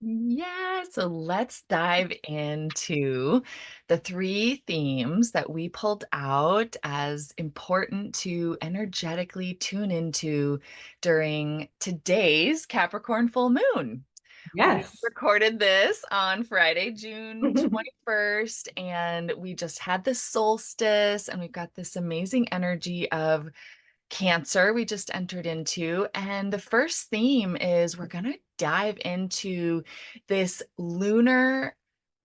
Yeah, so let's dive into the three themes that we pulled out as important to energetically tune into during today's Capricorn full moon. We Yes. recorded this on Friday, June 21st, and we just had the solstice, and we've got this amazing energy of Cancer we just entered into. And the first theme is we're going to dive into this lunar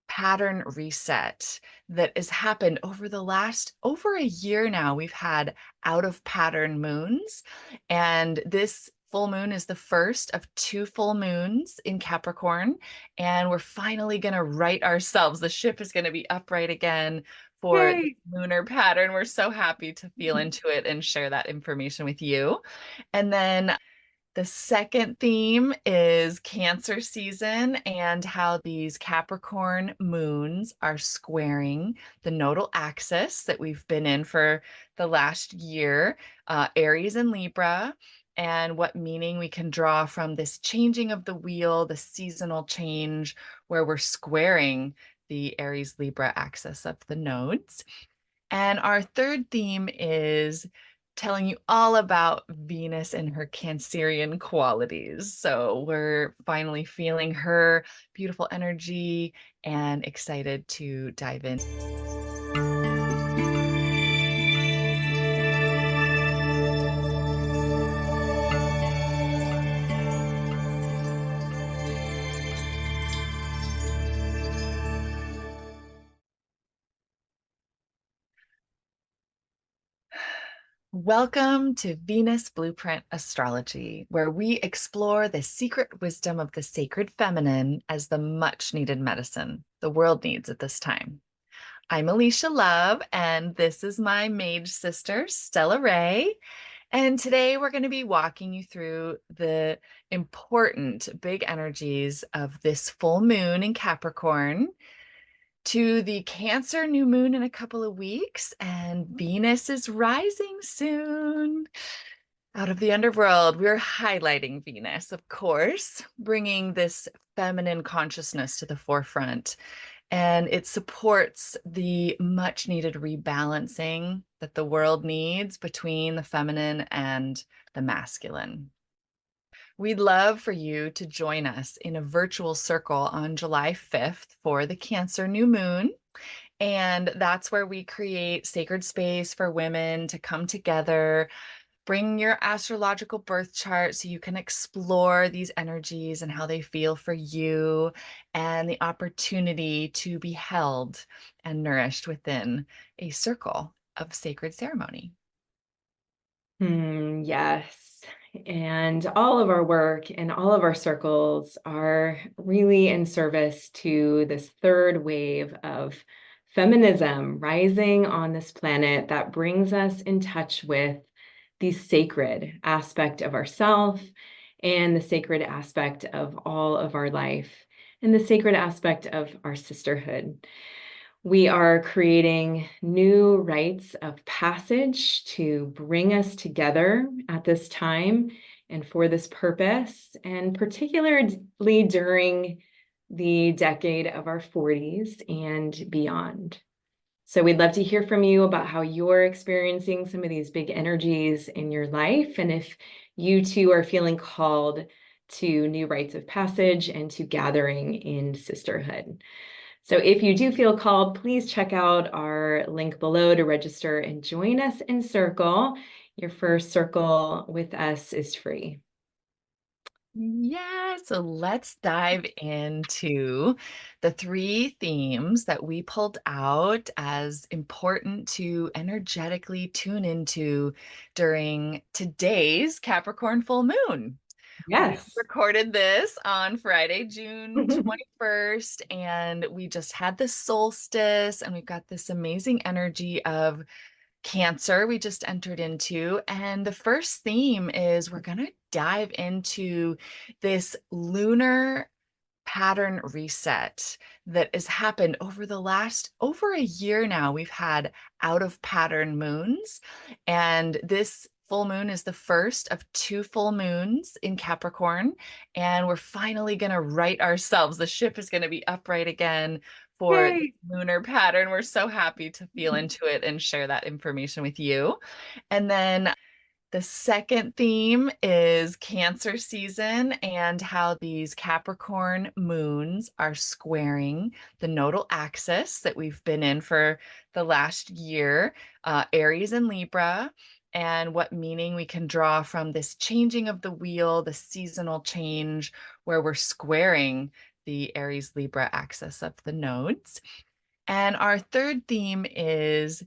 pattern reset that has happened over the last over a year now. We've had out of pattern moons, and this full moon is the first of two full moons in Capricorn. And we're finally going to right ourselves. The ship is going to be upright again for the Yay. lunar pattern. We're so happy to feel into it and share that information with you. And then the second theme is Cancer season and how these Capricorn moons are squaring the nodal axis that we've been in for the last year, Aries and Libra, and what meaning we can draw from this changing of the wheel, the seasonal change, where we're squaring the Aries-Libra axis of the nodes. And our third theme is telling you all about Venus and her Cancerian qualities. So we're finally feeling her beautiful energy and excited to dive in. Welcome to Venus Blueprint Astrology, where we explore the secret wisdom of the sacred feminine as the much needed medicine the world needs at this time. I'm Alicia Love, and this is my Mage sister, Stella Ray. And today we're going to be walking you through the important big energies of this full moon in Capricorn to the Cancer new moon in a couple of weeks, and Venus is rising soon. Out of the underworld, we're highlighting Venus, of course, bringing this feminine consciousness to the forefront. And it supports the much needed rebalancing that the world needs between the feminine and the masculine. We'd love for you to join us in a virtual circle on July 5th for the Cancer new moon. And that's where we create sacred space for women to come together. Bring your astrological birth chart so you can explore these energies and how they feel for you, and the opportunity to be held and nourished within a circle of sacred ceremony. Yes. And all of our work and all of our circles are really in service to this third wave of feminism rising on this planet that brings us in touch with the sacred aspect of ourself and the sacred aspect of all of our life and the sacred aspect of our sisterhood. We are creating new rites of passage to bring us together at this time and for this purpose, and particularly during the decade of our 40s and beyond. So we'd love to hear from you about how you're experiencing some of these big energies in your life, and if you too are feeling called to new rites of passage and to gathering in sisterhood. So if you do feel called, please check out our link below to register and join us in Circle. Your first circle with us is free. Yeah, so let's dive into the three themes that we pulled out as important to energetically tune into during today's Capricorn full moon. We Yes. recorded this on Friday, June 21st, and we just had the solstice, and we've got this amazing energy of Cancer we just entered into. And the first theme is we're going to dive into this lunar pattern reset that has happened over the last over a year now. We've had out of pattern moons, and this full moon is the first of two full moons in Capricorn, and we're finally going to right ourselves. The ship is going to be upright again for the Yay. lunar pattern. We're so happy to feel into it and share that information with you. And then the second theme is Cancer season and how these Capricorn moons are squaring the nodal axis that we've been in for the last year, Aries and Libra, and what meaning we can draw from this changing of the wheel, the seasonal change, where we're squaring the Aries-Libra axis of the nodes. And our third theme is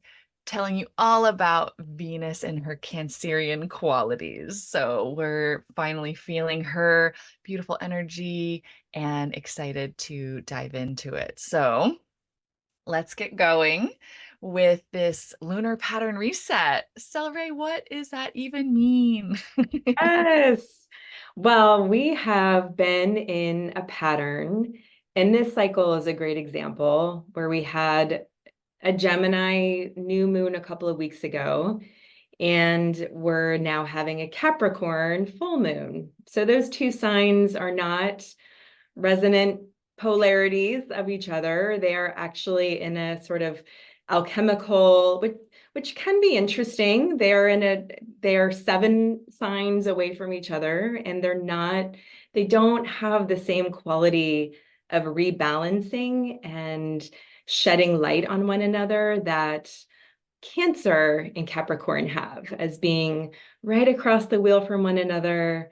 telling you all about Venus and her Cancerian qualities. So we're finally feeling her beautiful energy and excited to dive into it. So let's get going with this lunar pattern reset. Stella, what does that even mean? Yes. Well, we have been in a pattern, and this cycle is a great example where we had a Gemini new moon a couple of weeks ago, and we're now having a Capricorn full moon. So those two signs are not resonant polarities of each other. They are actually in a sort of alchemical, which can be interesting. They are 7 signs away from each other, and they don't have the same quality of rebalancing and shedding light on one another that Cancer and Capricorn have, as being right across the wheel from one another.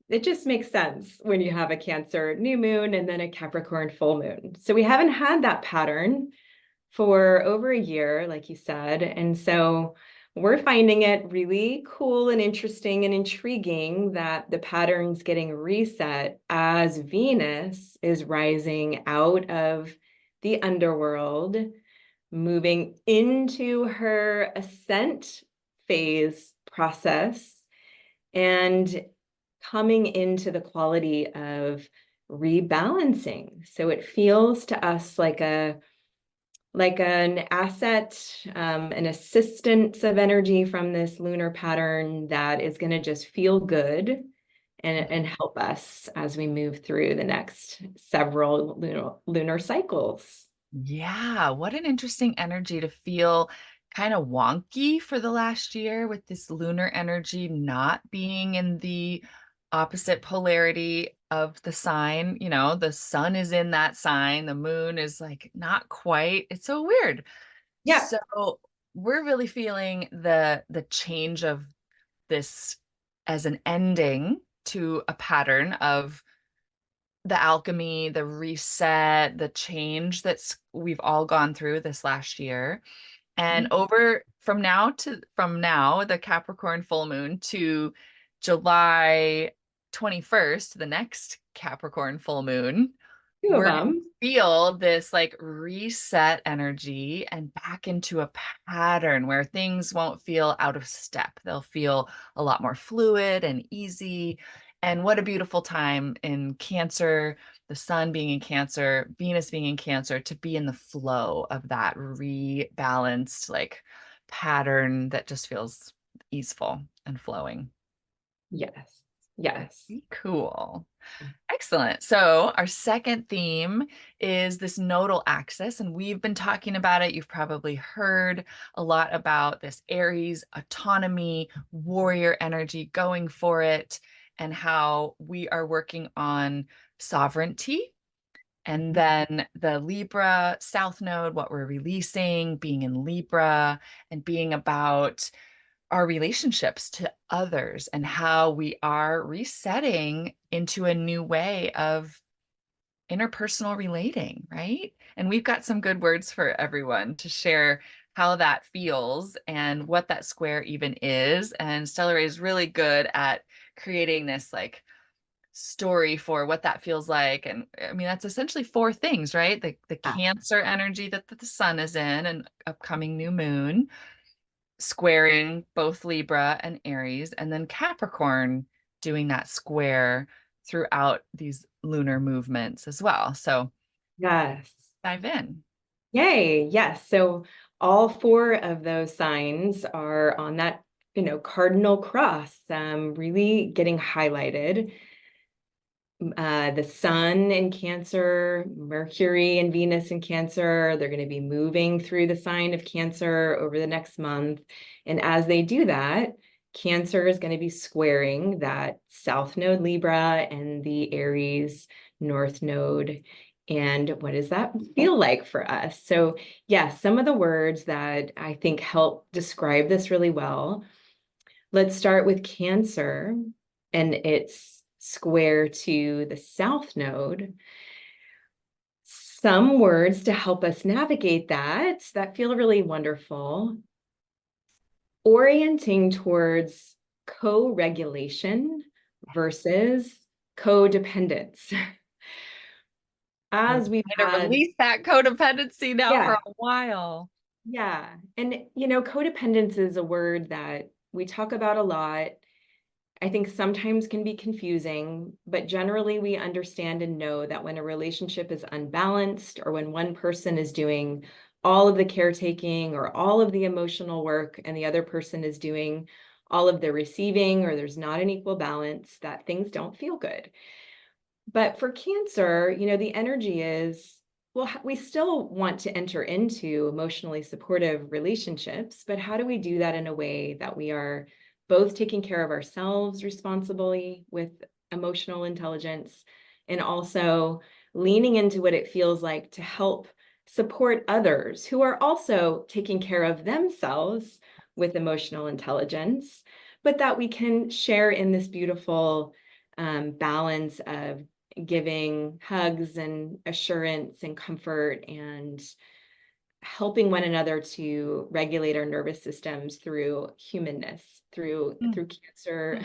It just makes sense when you have a Cancer new moon and then a Capricorn full moon. So we haven't had that pattern for over a year, like you said. And so we're finding it really cool and interesting and intriguing that the pattern's getting reset as Venus is rising out of the underworld, moving into her ascent phase process, and coming into the quality of rebalancing. So it feels to us like an asset, an assistance of energy from this lunar pattern that is going to just feel good and help us as we move through the next several lunar cycles. Yeah, what an interesting energy to feel kind of wonky for the last year with this lunar energy not being in the opposite polarity of the sign. You know, the sun is in that sign, the moon is like not quite. It's so weird. Yeah. So we're really feeling the change of this as an ending to a pattern of the alchemy, the reset, the change that's we've all gone through this last year. And over from now, the Capricorn full moon to July 21st, the next Capricorn full moon, Two of we're gonna them. feel this like reset energy and back into a pattern where things won't feel out of step. They'll feel a lot more fluid and easy. And what a beautiful time in Cancer, the sun being in Cancer, Venus being in Cancer, to be in the flow of that rebalanced like pattern that just feels easeful and flowing. Yes. Yes. Cool. Excellent. So, our second theme is this nodal axis, and we've been talking about it. You've probably heard a lot about this Aries autonomy, warrior energy, going for it, and how we are working on sovereignty. And then the Libra South Node, what we're releasing, being in Libra, and being about our relationships to others and how we are resetting into a new way of interpersonal relating, right? And we've got some good words for everyone to share how that feels and what that square even is. And Stellar is really good at creating this like story for what that feels like. And I mean, that's essentially 4 things, right? The Ah, Cancer energy that the sun is in, an upcoming new moon squaring both Libra and Aries, and then Capricorn doing that square throughout these lunar movements as well. So yes. dive in. Yay. Yes. So all 4 of those signs are on that cardinal cross, really getting highlighted. The sun in Cancer, Mercury and Venus in Cancer, they're going to be moving through the sign of Cancer over the next month. And as they do that, Cancer is going to be squaring that South Node Libra and the Aries North Node. And what does that feel like for us? So, yeah, some of the words that I think help describe this really well. Let's start with Cancer, and it's square to the South Node. Some words to help us navigate that feel really wonderful. Orienting towards co-regulation versus codependence. As we've To had, release that codependency now for yeah, a while. yeah. And, codependence is a word that we talk about a lot. I think sometimes can be confusing, but generally we understand and know that when a relationship is unbalanced, or when one person is doing all of the caretaking or all of the emotional work and the other person is doing all of the receiving, or there's not an equal balance, that things don't feel good. But for Cancer, the energy is, well, we still want to enter into emotionally supportive relationships, but how do we do that in a way that we are both taking care of ourselves responsibly with emotional intelligence, and also leaning into what it feels like to help support others who are also taking care of themselves with emotional intelligence, but that we can share in this beautiful balance of giving hugs and assurance and comfort and helping one another to regulate our nervous systems through humanness, through Cancer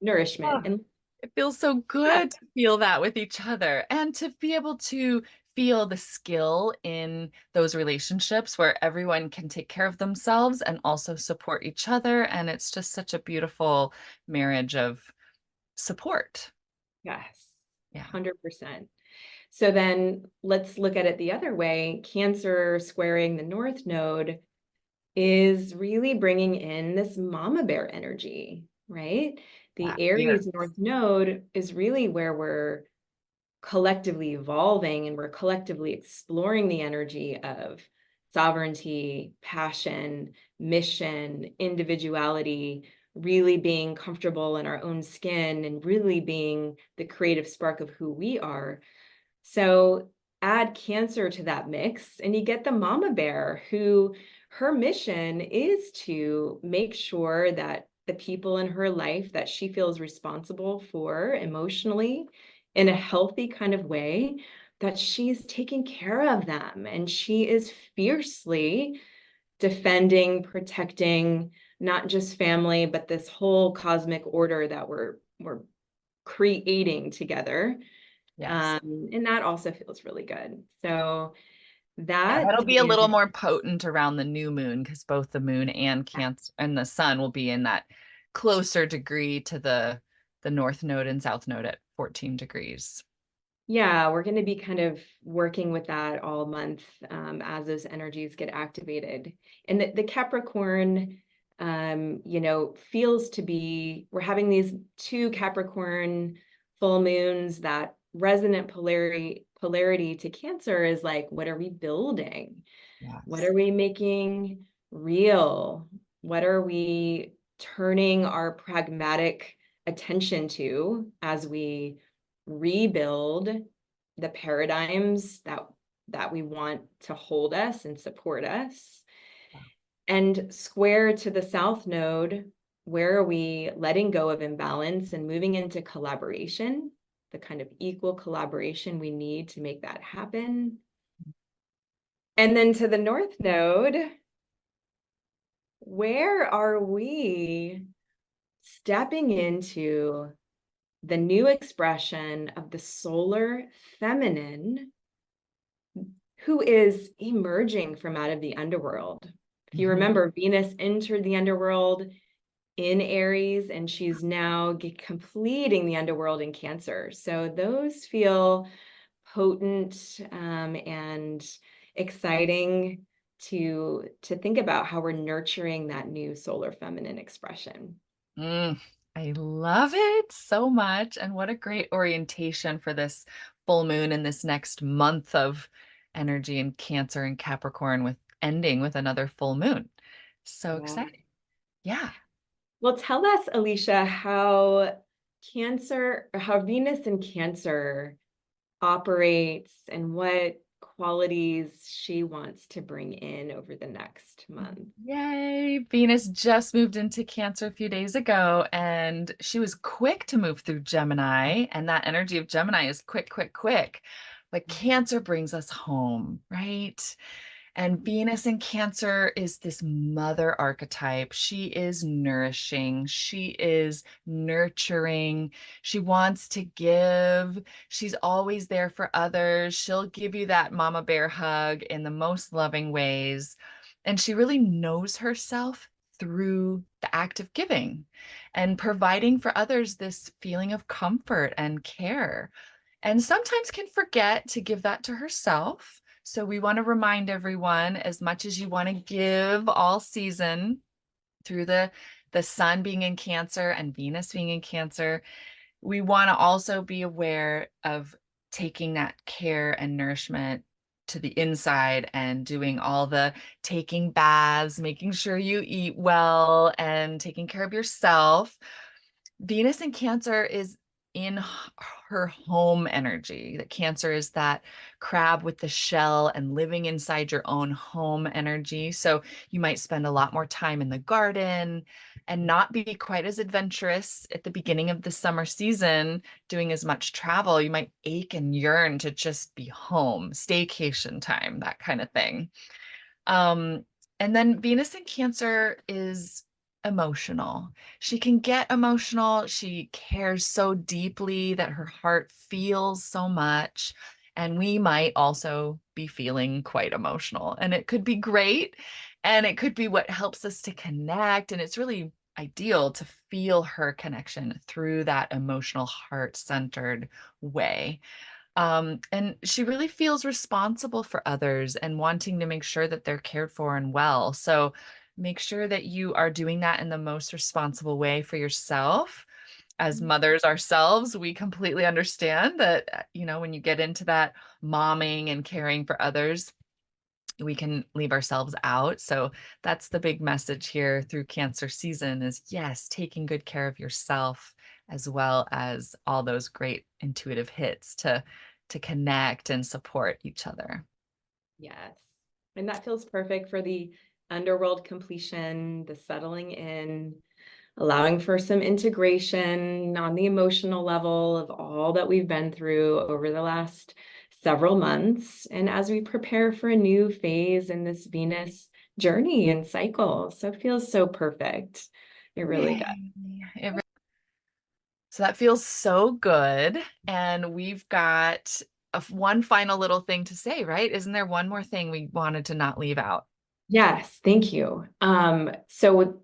nourishment. Oh, And it feels so yeah, good to feel that with each other and to be able to feel the skill in those relationships where everyone can take care of themselves and also support each other. And it's just such a beautiful marriage of support. yes, Yeah. 100%. So then let's look at it the other way. Cancer squaring the North Node is really bringing in this mama bear energy, right? Yeah. The Aries North Node is really where we're collectively evolving and we're collectively exploring the energy of sovereignty, passion, mission, individuality, really being comfortable in our own skin and really being the creative spark of who we are. So add Cancer to that mix, and you get the mama bear, who her mission is to make sure that the people in her life that she feels responsible for emotionally in a healthy kind of way, that she's taking care of them. And she is fiercely defending, protecting not just family, but this whole cosmic order that we're creating together. Yes. And that also feels really good. So Yeah, that that'll be a little dynamic, more potent around the new moon because both the moon and Cancer and the sun will be in that closer degree to the north node and south node at 14 degrees. yeah, we're going to be kind of working with that all month as those energies get activated. And the Capricorn, feels to be, we're having these two Capricorn full moons. That resonant polarity to Cancer is like, what are we building? What Yes. are we making real? What are we turning our pragmatic attention to as we rebuild the paradigms that we want to hold us and support us? And square to the South Node, where are we letting go of imbalance and moving into collaboration, the kind of equal collaboration we need to make that happen? And then to the North Node, where are we stepping into the new expression of the solar feminine, who is emerging from out of the underworld? If you Mhm. remember, Venus entered the underworld in Aries, and she's now completing the underworld in Cancer. So those feel potent and exciting to think about how we're nurturing that new solar feminine expression. Mm, I love it so much. And what a great orientation for this full moon in this next month of energy in Cancer and Capricorn, with ending with another full moon. So Yeah. exciting. Yeah. Well, tell us, Alicia, how Venus in Cancer operates and what qualities she wants to bring in over the next month. Yay. Venus just moved into Cancer a few days ago, and she was quick to move through Gemini. And that energy of Gemini is quick, quick, quick. But Cancer brings us home, right? And Venus in Cancer is this mother archetype. She is nourishing. She is nurturing. She wants to give. She's always there for others. She'll give you that mama bear hug in the most loving ways. And she really knows herself through the act of giving and providing for others this feeling of comfort and care. And sometimes can forget to give that to herself. So we want to remind everyone, as much as you want to give all season through the sun being in Cancer and Venus being in Cancer, we want to also be aware of taking that care and nourishment to the inside and doing all the taking baths, making sure you eat well, and taking care of yourself. Venus in Cancer is in her home energy. That Cancer is that crab with the shell and living inside your own home energy. So you might spend a lot more time in the garden and not be quite as adventurous at the beginning of the summer season, doing as much travel. You might ache and yearn to just be home, staycation time, that kind of thing. Um, and then Venus in Cancer is emotional. She can get emotional. She cares so deeply that her heart feels so much. And we might also be feeling quite emotional. And it could be great. And it could be what helps us to connect. And it's really ideal to feel her connection through that emotional, heart-centered way. And she really feels responsible for others and wanting to make sure that they're cared for and well. So make sure that you are doing that in the most responsible way for yourself. As mothers ourselves, we completely understand that, when you get into that momming and caring for others, we can leave ourselves out. So that's the big message here through Cancer season is, yes, taking good care of yourself, as well as all those great intuitive hits to connect and support each other. Yes. And that feels perfect for the underworld completion, the settling in, allowing for some integration on the emotional level of all that we've been through over the last several months. And as we prepare for a new phase in this Venus journey and cycle. So it feels so perfect. It really does. Yay. So that feels so good. And we've got one final little thing to say, right? Isn't there one more thing we wanted to not leave out? Yes, thank you. So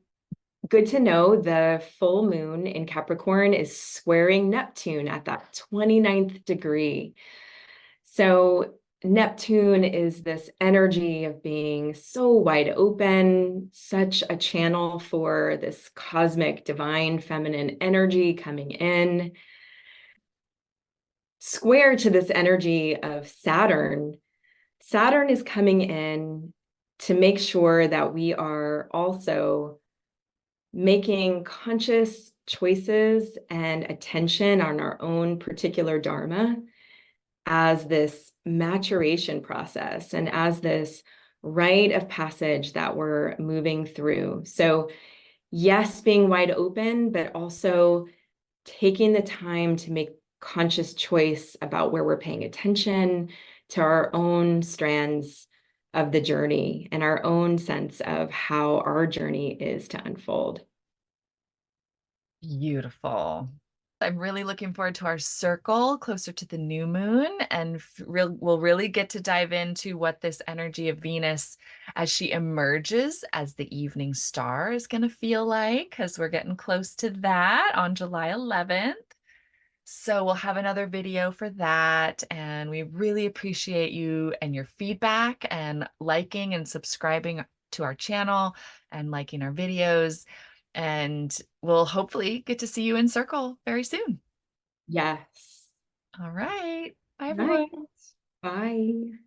good to know the full moon in Capricorn is squaring Neptune at that 29th degree. So Neptune is this energy of being so wide open, such a channel for this cosmic divine feminine energy coming in. Square to this energy of Saturn, Saturn is coming in to make sure that we are also making conscious choices and attention on our own particular dharma as this maturation process and as this rite of passage that we're moving through. So, yes, being wide open, but also taking the time to make conscious choice about where we're paying attention to our own strands of the journey and our own sense of how our journey is to unfold. Beautiful. I'm really looking forward to our circle closer to the new moon, and we'll really get to dive into what this energy of Venus as she emerges as the evening star is going to feel like, because we're getting close to that on July 11th. So we'll have another video for that. And we really appreciate you and your feedback and liking and subscribing to our channel and liking our videos. And we'll hopefully get to see you in circle very soon. Yes. All right. Bye, Right. everyone. Bye.